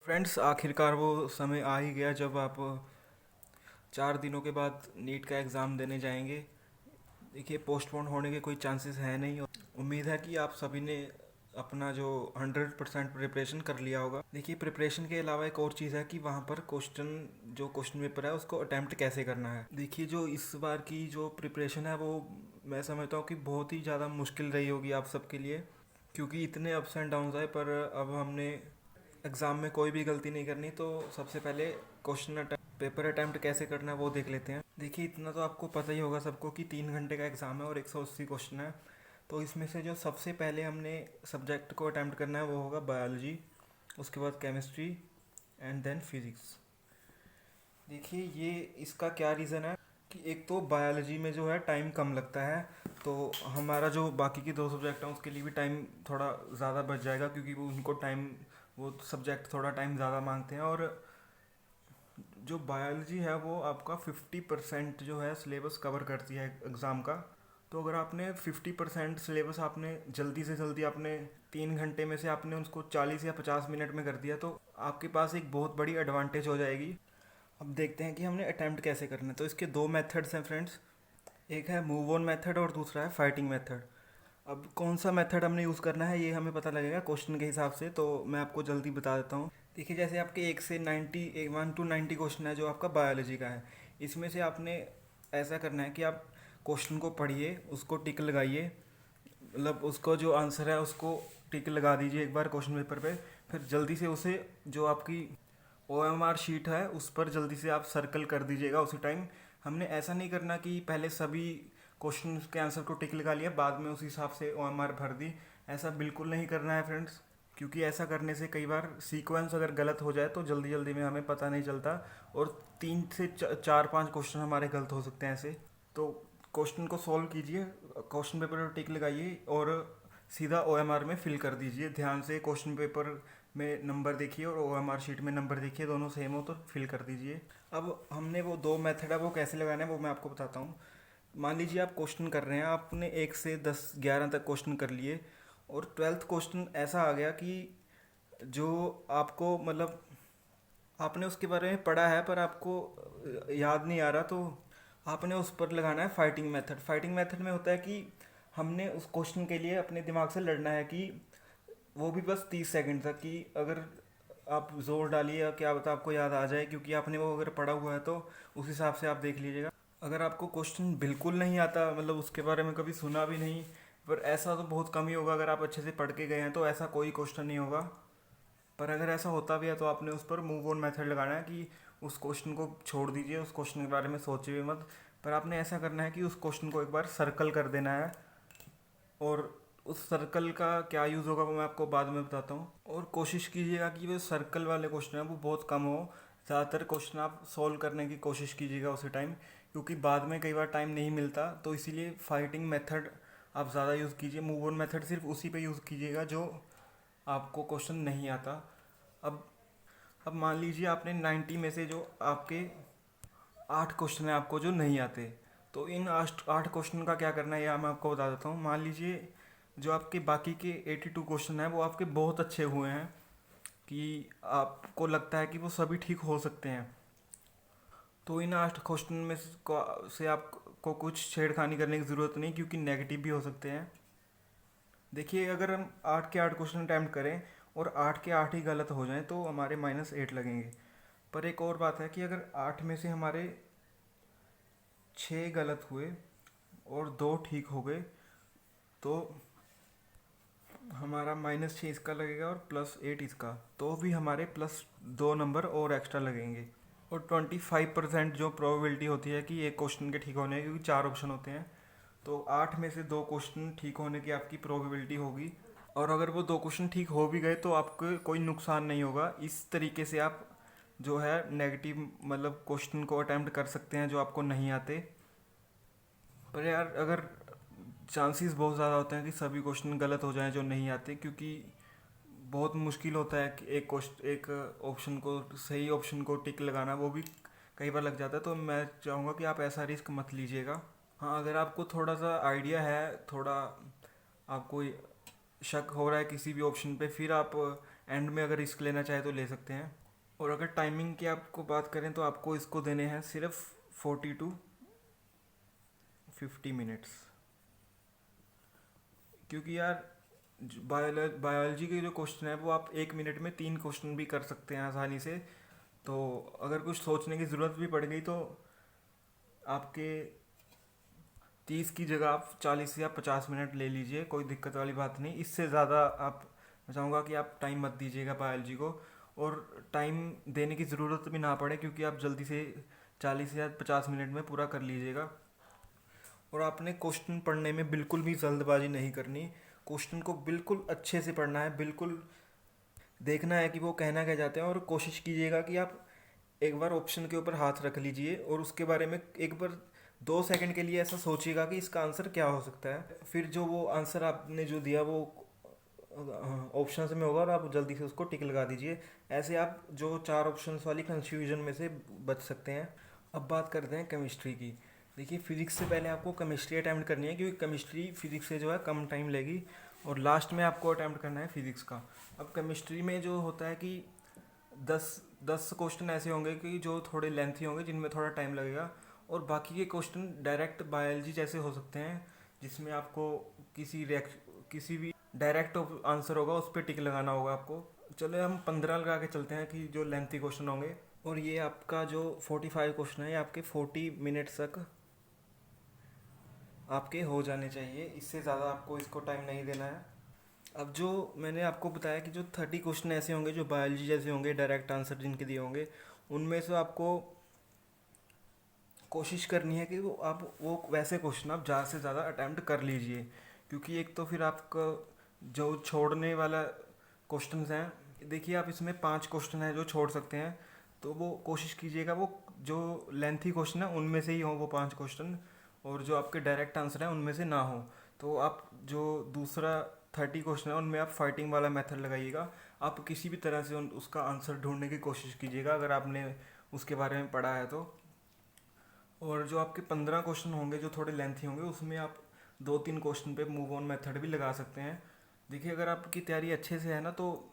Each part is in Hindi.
फ्रेंड्स, आखिरकार वो समय आ ही गया जब आप 4 दिनों के बाद नीट का एग्ज़ाम देने जाएंगे। देखिए, पोस्टपोन होने के कोई चांसेस है नहीं और उम्मीद है कि आप सभी ने अपना जो 100% प्रिपरेशन कर लिया होगा। देखिए, प्रिपरेशन के अलावा एक और चीज़ है कि वहाँ पर जो क्वेश्चन पेपर है उसको अटैम्प्ट कैसे करना है। देखिए, जो इस बार की जो प्रिपरेशन है वो मैं समझता हूँ कि बहुत ही ज़्यादा मुश्किल रही होगी आप सबके लिए, क्योंकि इतने अप्स एंड डाउन्स आए। पर अब हमने एग्ज़ाम में कोई भी गलती नहीं करनी, तो सबसे पहले पेपर अटैम्प्ट कैसे करना है वो देख लेते हैं। देखिए, इतना तो आपको पता ही होगा सबको कि 3 घंटे का एग्ज़ाम है और 180 क्वेश्चन है। तो इसमें से जो सबसे पहले हमने सब्जेक्ट को अटैम्प्ट करना है वो होगा बायोलॉजी, उसके बाद केमिस्ट्री एंड देन फिज़िक्स। देखिए, ये इसका क्या रीज़न है कि एक तो बायोलॉजी में जो है टाइम कम लगता है, तो हमारा जो बाकी के दो सब्जेक्ट हैं उसके लिए भी टाइम थोड़ा ज़्यादा बच जाएगा, क्योंकि वो सब्जेक्ट थोड़ा टाइम ज़्यादा मांगते हैं। और जो बायोलॉजी है वो आपका 50% जो है सिलेबस कवर करती है एग्ज़ाम का। तो अगर आपने 50% सिलेबस आपने जल्दी से जल्दी आपने 3 घंटे में से आपने उसको 40 या 50 मिनट में कर दिया, तो आपके पास एक बहुत बड़ी एडवांटेज हो जाएगी। अब देखते हैं कि हमने अटैम्प्ट कैसे करना है। तो इसके दो मेथड्स हैं फ्रेंड्स, एक है मूव ऑन मेथड और दूसरा है फाइटिंग मेथड। अब कौन सा मेथड हमने यूज़ करना है ये हमें पता लगेगा क्वेश्चन के हिसाब से, तो मैं आपको जल्दी बता देता हूँ। देखिए, जैसे आपके 1 to 90 क्वेश्चन है जो आपका बायोलॉजी का है, इसमें से आपने ऐसा करना है कि आप क्वेश्चन को पढ़िए, उसको टिक लगाइए, मतलब उसको जो आंसर है उसको टिक लगा दीजिए एक बार क्वेश्चन पेपर पे। फिर जल्दी से उसे जो आपकी OMR शीट है उस पर जल्दी से आप सर्कल कर दीजिएगा उसी टाइम। हमने ऐसा नहीं करना कि पहले सभी क्वेश्चन के आंसर को टिक लगा लिया, बाद में उस हिसाब से OMR भर दी। ऐसा बिल्कुल नहीं करना है फ्रेंड्स, क्योंकि ऐसा करने से कई बार सीक्वेंस अगर गलत हो जाए तो जल्दी जल्दी में हमें पता नहीं चलता, और 3 से 4 5 क्वेश्चन हमारे गलत हो सकते हैं ऐसे। तो क्वेश्चन को सॉल्व कीजिए, क्वेश्चन पेपर पर टिक लगाइए और सीधा OMR में फिल कर दीजिए। ध्यान से क्वेश्चन पेपर में नंबर देखिए और OMR शीट में नंबर देखिए, दोनों सेम हो तो फिल कर दीजिए। अब हमने वो दो मेथड है वो कैसे लगाना है वो मैं आपको बताता हूँ। मान लीजिए आप क्वेश्चन कर रहे हैं, आपने 1 से 10 11 तक क्वेश्चन कर लिए, और 12th क्वेश्चन ऐसा आ गया कि जो आपको मतलब आपने उसके बारे में पढ़ा है पर आपको याद नहीं आ रहा, तो आपने उस पर लगाना है फाइटिंग मेथड। फाइटिंग मेथड में होता है कि हमने उस क्वेश्चन के लिए अपने दिमाग से लड़ना है, कि वो भी बस 30 सेकंड तक, कि अगर आप जोर डालिए या क्या बता आपको याद आ जाए, क्योंकि आपने वो अगर पढ़ा हुआ है तो उस हिसाब से आप देख लीजिएगा। अगर आपको क्वेश्चन बिल्कुल नहीं आता, मतलब उसके बारे में कभी सुना भी नहीं, पर ऐसा तो बहुत कम ही होगा, अगर आप अच्छे से पढ़ के गए हैं तो ऐसा कोई क्वेश्चन नहीं होगा। पर अगर ऐसा होता भी है तो आपने उस पर मूव ऑन मेथड लगाना है, कि उस क्वेश्चन को छोड़ दीजिए, उस क्वेश्चन के बारे में सोचिए मत। पर आपने ऐसा करना है कि उस क्वेश्चन को एक बार सर्कल कर देना है, और उस सर्कल का क्या यूज़ होगा वो मैं आपको बाद में बताता हूँ। और कोशिश कीजिएगा कि वो सर्कल वाले क्वेश्चन हैं वो बहुत कम हो। ज़्यादातर क्वेश्चन आप सॉल्व करने की कोशिश कीजिएगा उसी टाइम, क्योंकि बाद में कई बार टाइम नहीं मिलता, तो इसीलिए फाइटिंग मेथड आप ज़्यादा यूज़ कीजिए। मूव ऑन मेथड सिर्फ उसी पे यूज़ कीजिएगा जो आपको क्वेश्चन नहीं आता। अब अब मान लीजिए आपने 90 में से जो आपके 8 क्वेश्चन हैं आपको जो नहीं आते, तो इन 8 क्वेश्चन का क्या करना है यह मैं आपको बता देता हूँ। मान लीजिए जो आपके बाकी के 82 क्वेश्चन हैं वो आपके बहुत अच्छे हुए हैं, कि आपको लगता है कि वो सभी ठीक हो सकते हैं, तो इन 8 क्वेश्चन में से आपको कुछ छेड़खानी करने की ज़रूरत नहीं, क्योंकि नेगेटिव भी हो सकते हैं। देखिए, अगर हम 8 के 8 क्वेश्चन अटैम्प्ट करें और 8 के 8 ही गलत हो जाएं तो हमारे -8 लगेंगे। पर एक और बात है कि अगर 8 में से हमारे 6 गलत हुए और 2 ठीक हो गए, तो हमारा -6 इसका लगेगा और +8 इसका, तो भी हमारे +2 नंबर और एक्स्ट्रा लगेंगे। और 25% जो प्रोबेबिलिटी होती है कि एक क्वेश्चन के ठीक होने की, क्योंकि 4 ऑप्शन होते हैं, तो 8 में से 2 क्वेश्चन ठीक होने की आपकी प्रोबेबिलिटी होगी। और अगर वो 2 क्वेश्चन ठीक हो भी गए तो आपको कोई नुकसान नहीं होगा। इस तरीके से आप जो है नेगेटिव मतलब क्वेश्चन को अटैम्प्ट कर सकते हैं जो आपको नहीं आते। पर यार, अगर चांसेस बहुत ज़्यादा होते हैं कि सभी क्वेश्चन गलत हो जाएं जो नहीं आते, क्योंकि बहुत मुश्किल होता है कि एक ऑप्शन को सही ऑप्शन को टिक लगाना, वो भी कई बार लग जाता है। तो मैं चाहूँगा कि आप ऐसा रिस्क मत लीजिएगा। हाँ, अगर आपको थोड़ा सा आइडिया है, थोड़ा आपको शक हो रहा है किसी भी ऑप्शन पे, फिर आप एंड में अगर रिस्क लेना चाहे तो ले सकते हैं। और अगर टाइमिंग की आपको बात करें तो आपको इसको देने हैं सिर्फ 40 to 50 मिनट्स, क्योंकि यार बायोलॉजी के जो क्वेश्चन है वो आप 1 मिनट में 3 क्वेश्चन भी कर सकते हैं आसानी से। तो अगर कुछ सोचने की ज़रूरत भी पड़ गई तो आपके 30 की जगह आप 40 या 50 मिनट ले लीजिए, कोई दिक्कत वाली बात नहीं। इससे ज़्यादा आप, मैं चाहूँगा कि आप टाइम मत दीजिएगा बायोलॉजी को, और टाइम देने की ज़रूरत भी ना पड़े क्योंकि आप जल्दी से 40 या 50 मिनट में पूरा कर लीजिएगा। और आपने क्वेश्चन पढ़ने में बिल्कुल भी जल्दबाजी नहीं करनी, क्वेश्चन को बिल्कुल अच्छे से पढ़ना है, बिल्कुल देखना है कि वो कहना क्या चाहते हैं, और कोशिश कीजिएगा कि आप एक बार ऑप्शन के ऊपर हाथ रख लीजिए और उसके बारे में एक बार 2 सेकंड के लिए ऐसा सोचिएगा कि इसका आंसर क्या हो सकता है। फिर जो वो आंसर आपने जो दिया वो ऑप्शन में होगा और आप जल्दी से उसको टिक लगा दीजिए। ऐसे आप जो 4 ऑप्शंस वाली कंफ्यूजन में से बच सकते हैं। अब बात करते हैं केमिस्ट्री की। देखिए, फिजिक्स से पहले आपको केमिस्ट्री अटैम्प्ट करनी है, क्योंकि केमिस्ट्री फिजिक्स से जो है कम टाइम लेगी, और लास्ट में आपको अटैम्प्ट करना है फिजिक्स का। अब केमिस्ट्री में जो होता है कि 10 क्वेश्चन ऐसे होंगे कि जो थोड़े लेंथी होंगे, जिनमें थोड़ा टाइम लगेगा, और बाकी के क्वेश्चन डायरेक्ट बायोलॉजी जैसे हो सकते हैं, जिसमें आपको किसी भी डायरेक्ट आंसर होगा उस पर टिक लगाना होगा आपको। चलो हम 15 लगा के चलते हैं कि जो लेंथी क्वेश्चन होंगे। और ये आपका जो 45 क्वेश्चन है, ये आपके 40 मिनट्स तक आपके हो जाने चाहिए, इससे ज़्यादा आपको इसको टाइम नहीं देना है। अब जो मैंने आपको बताया कि जो 30 क्वेश्चन ऐसे होंगे जो बायोलॉजी जैसे होंगे, डायरेक्ट आंसर जिनके दिए होंगे, उनमें से आपको कोशिश करनी है कि वो वैसे क्वेश्चन आप ज़्यादा से ज़्यादा अटैम्प्ट कर लीजिए, क्योंकि एक तो फिर आपका जो छोड़ने वाला क्वेश्चन हैं, देखिए आप इसमें 5 क्वेश्चन हैं जो छोड़ सकते हैं, तो वो कोशिश कीजिएगा वो जो लेंथी क्वेश्चन है उनमें से ही हो वो 5 क्वेश्चन, और जो आपके डायरेक्ट आंसर हैं उनमें से ना हो। तो आप जो दूसरा 30 क्वेश्चन है उनमें आप फाइटिंग वाला मेथड लगाइएगा। आप किसी भी तरह से उसका आंसर ढूंढने की कोशिश कीजिएगा अगर आपने उसके बारे में पढ़ा है तो। और जो आपके 15 क्वेश्चन होंगे जो थोड़े लेंथी होंगे, उसमें आप 2-3 क्वेश्चन पे मूव ऑन मेथड भी लगा सकते हैं। देखिए, अगर आपकी तैयारी अच्छे से है ना, तो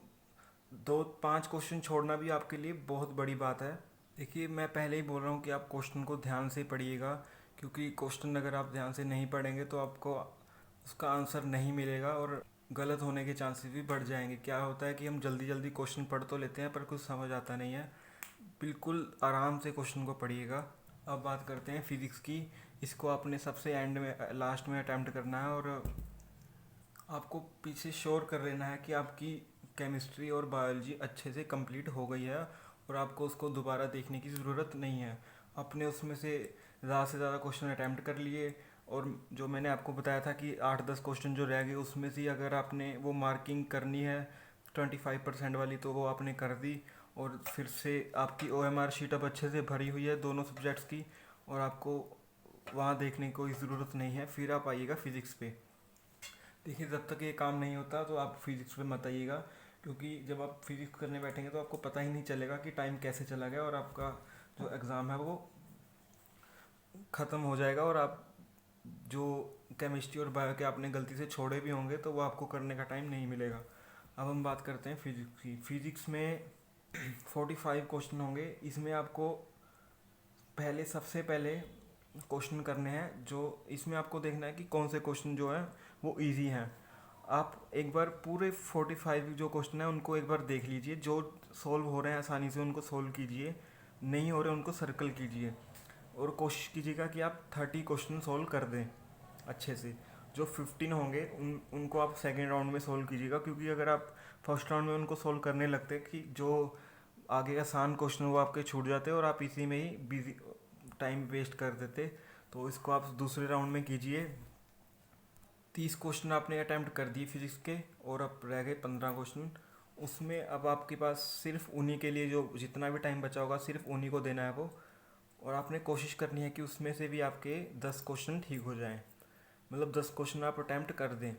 2-5 क्वेश्चन छोड़ना भी आपके लिए बहुत बड़ी बात है। देखिए, मैं पहले ही बोल रहा हूँ कि आप क्वेश्चन को ध्यान से पढ़िएगा, क्योंकि क्वेश्चन अगर आप ध्यान से नहीं पढ़ेंगे तो आपको उसका आंसर नहीं मिलेगा और गलत होने के चांसेस भी बढ़ जाएंगे। क्या होता है कि हम जल्दी जल्दी क्वेश्चन पढ़ तो लेते हैं पर कुछ समझ आता नहीं है। बिल्कुल आराम से क्वेश्चन को पढ़िएगा। अब बात करते हैं फिज़िक्स की। इसको आपने सबसे एंड में, लास्ट में अटैम्प्ट करना है, और आपको पीछे श्योर कर लेना है कि आपकी केमिस्ट्री और बायोलॉजी अच्छे से कंप्लीट हो गई है और आपको उसको दोबारा देखने की ज़रूरत नहीं है। आपने उसमें से ज़्यादा क्वेश्चन अटैम्प्ट कर लिए, और जो मैंने आपको बताया था कि 8-10 क्वेश्चन जो रह गए उसमें से अगर आपने वो मार्किंग करनी है 25% वाली तो वो आपने कर दी, और फिर से आपकी OMR शीट अब अच्छे से भरी हुई है दोनों सब्जेक्ट्स की, और आपको वहाँ देखने की कोई ज़रूरत नहीं है। फिर आप आइएगा फिज़िक्स पे। देखिए, जब तक ये काम नहीं होता तो आप फिज़िक्स पे मत आइएगा, क्योंकि जब आप फिज़िक्स करने बैठेंगे तो आपको पता ही नहीं चलेगा कि टाइम कैसे चला गया, और आपका जो एग्ज़ाम है वो ख़त्म हो जाएगा, और आप जो केमिस्ट्री और बायो के आपने गलती से छोड़े भी होंगे तो वो आपको करने का टाइम नहीं मिलेगा। अब हम बात करते हैं फिज़िक्स की। फिज़िक्स में 45 क्वेश्चन होंगे। इसमें आपको सबसे पहले क्वेश्चन करने हैं, जो इसमें आपको देखना है कि कौन से क्वेश्चन जो हैं वो इजी हैं। आप एक बार पूरे 45 जो क्वेश्चन हैं उनको एक बार देख लीजिए, जो सॉल्व हो रहे हैं आसानी से उनको सॉल्व कीजिए, नहीं हो रहे उनको सर्कल कीजिए, और कोशिश कीजिएगा कि आप 30 क्वेश्चन सॉल्व कर दें अच्छे से। जो 15 होंगे उनको आप सेकेंड राउंड में सॉल्व कीजिएगा, क्योंकि अगर आप फर्स्ट राउंड में उनको सॉल्व करने लगते कि जो आगे आसान क्वेश्चन वो आपके छूट जाते और आप इसी में ही बिजी टाइम वेस्ट कर देते। तो इसको आप दूसरे राउंड में कीजिए। 30 क्वेश्चन आपने अटैम्प्ट कर दिए फिजिक्स के, और अब रह गए 15 क्वेश्चन। उसमें अब आपके पास सिर्फ उन्हीं के लिए जो जितना भी टाइम बचा होगा सिर्फ उन्हीं को देना है वो, और आपने कोशिश करनी है कि उसमें से भी आपके 10 क्वेश्चन ठीक हो जाएं। मतलब 10 क्वेश्चन आप अटैम्प्ट कर दें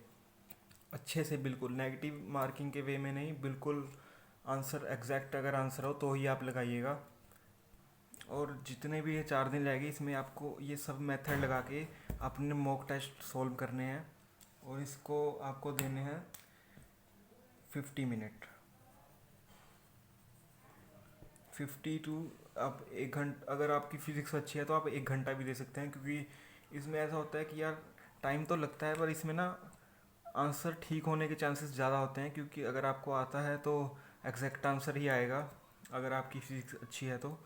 अच्छे से, बिल्कुल नेगेटिव मार्किंग के वे में नहीं, बिल्कुल आंसर एग्जैक्ट अगर आंसर हो तो ही आप लगाइएगा। और जितने भी ये 4 दिन रहेंगे इसमें आपको ये सब मेथड लगा के अपने मॉक टेस्ट सॉल्व करने हैं, और इसको आपको देने हैं 50 मिनट। 50 टू, आप 1 घंटा, अगर आपकी फिज़िक्स अच्छी है तो आप 1 घंटा भी दे सकते हैं, क्योंकि इसमें ऐसा होता है कि यार टाइम तो लगता है पर इसमें ना आंसर ठीक होने के चांसेस ज़्यादा होते हैं, क्योंकि अगर आपको आता है तो एग्जैक्ट आंसर ही आएगा अगर आपकी फिज़िक्स अच्छी है तो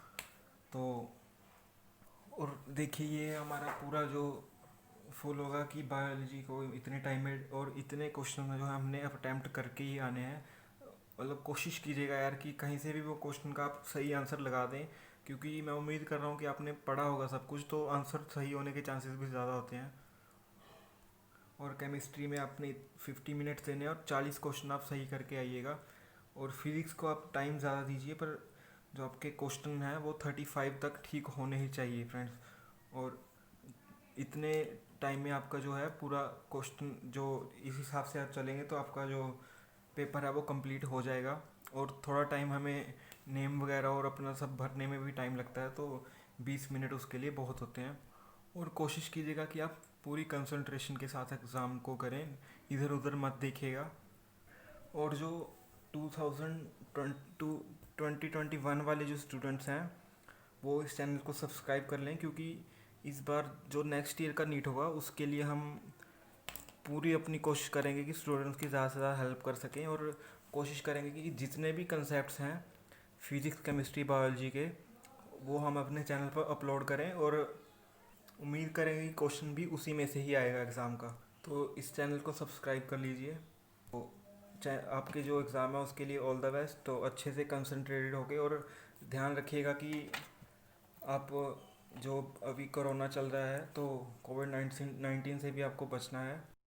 और देखिए ये हमारा पूरा जो फुल होगा कि बायोलॉजी को इतने टाइम में और इतने क्वेश्चन जो है हमने अटेम्प्ट करके ही आने हैं। मतलब कोशिश कीजिएगा यार कि कहीं से भी वो क्वेश्चन का आप सही आंसर लगा दें, क्योंकि मैं उम्मीद कर रहा हूँ कि आपने पढ़ा होगा सब कुछ, तो आंसर सही होने के चांसेस भी ज़्यादा होते हैं। और केमिस्ट्री में आपने 50 मिनट्स देने हैं और 40 क्वेश्चन आप सही करके आइएगा। और फिज़िक्स को आप टाइम ज़्यादा दीजिए, पर जो आपके क्वेश्चन हैं वो 35 तक ठीक होने ही चाहिए फ्रेंड्स। और इतने टाइम में आपका जो है पूरा क्वेश्चन जो इस हिसाब से आप चलेंगे तो आपका जो पेपर है वो कंप्लीट हो जाएगा। और थोड़ा टाइम हमें नेम वगैरह और अपना सब भरने में भी टाइम लगता है, तो 20 मिनट उसके लिए बहुत होते हैं। और कोशिश कीजिएगा कि आप पूरी कंसंट्रेशन के साथ एग्ज़ाम को करें, इधर उधर मत देखिएगा। और जो 2021 वाले जो स्टूडेंट्स हैं वो इस चैनल को सब्सक्राइब कर लें, क्योंकि इस बार जो नेक्स्ट ईयर का नीट होगा उसके लिए हम पूरी अपनी कोशिश करेंगे कि स्टूडेंट्स की ज़्यादा से ज़्यादा हेल्प कर सकें। और कोशिश करेंगे कि जितने भी कंसेप्ट्स हैं फिज़िक्स केमिस्ट्री बायोलॉजी के वो हम अपने चैनल पर अपलोड करें, और उम्मीद करेंगे कि क्वेश्चन भी उसी में से ही आएगा एग्ज़ाम का। तो इस चैनल को सब्सक्राइब कर लीजिए। तो आपके जो एग्ज़ाम है उसके लिए ऑल द बेस्ट। तो अच्छे से कंसंट्रेटेड होके, और ध्यान रखिएगा कि आप जो अभी कोरोना चल रहा है तो कोविड 19 से भी आपको बचना है।